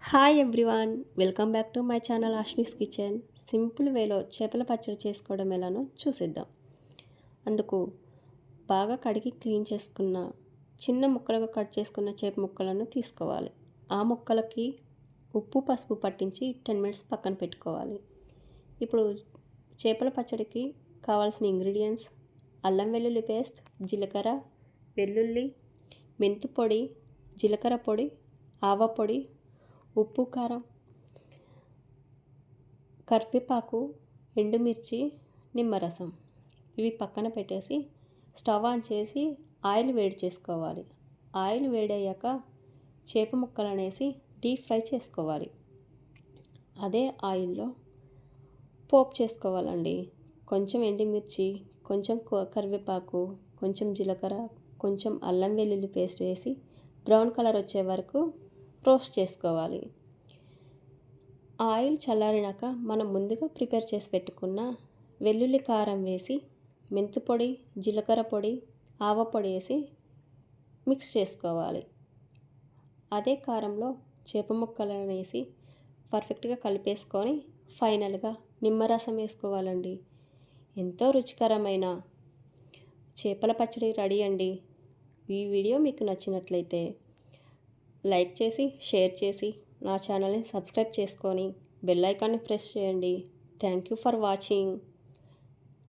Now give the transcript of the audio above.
Hi everyone, welcome back to my channel Ashmi's kitchen. Simple వేలో చేపల పచ్చడి చేసుకోవడం ఎలానో చూసేద్దాం. అందుకు బాగా కడిగి క్లీన్ చేసుకున్న చిన్న ముక్కలుగా కట్ చేసుకున్న చేప ముక్కలను తీసుకోవాలి. ఆ ముక్కలకి ఉప్పు పసుపు పట్టించి 10 మినిట్స్ పక్కన పెట్టుకోవాలి. ఇప్పుడు చేపల పచ్చడికి కావాల్సిన ఇంగ్రీడియంట్స్: అల్లం వెల్లుల్లి పేస్ట్, జీలకర్ర, వెల్లుల్లి, మెంతి పొడి, జీలకర్ర పొడి, ఆవ పొడి, ఉప్పు, కారం, కరివేపాకు, ఎండుమిర్చి, నిమ్మరసం. ఇవి పక్కన పెట్టేసి స్టవ్ ఆన్ చేసి ఆయిల్ వేడి చేసుకోవాలి. ఆయిల్ వేడయ్యాక చేప ముక్కలు అనేసి డీప్ ఫ్రై చేసుకోవాలి. అదే ఆయిల్లో పోపు చేసుకోవాలండి. కొంచెం ఎండుమిర్చి, కొంచెం కరివేపాకు, కొంచెం జీలకర్ర, కొంచెం అల్లం వెల్లుల్లి పేస్ట్ వేసి బ్రౌన్ కలర్ వచ్చే వరకు రోస్ట్ చేసుకోవాలి. ఆయిల్ చల్లారినాక మనం ముందుగా ప్రిపేర్ చేసి పెట్టుకున్న వెల్లుల్లి కారం వేసి మెంతి పొడి, జీలకర్ర పొడి, ఆవ పొడి వేసి మిక్స్ చేసుకోవాలి. అదే కారంలో చేప ముక్కలను వేసి పర్ఫెక్ట్గా కలిపేసుకొని ఫైనల్గా నిమ్మరసం వేసుకోవాలండి. ఎంతో రుచికరమైన చేపల పచ్చడి రెడీ అండి. ఈ వీడియో మీకు నచ్చినట్లయితే లైక్ చేసి, షేర్ చేసి, నా ఛానల్ని సబ్స్క్రైబ్ చేసుకొని బెల్ ఐకాన్ని ప్రెస్ చేయండి. Thank you for watching.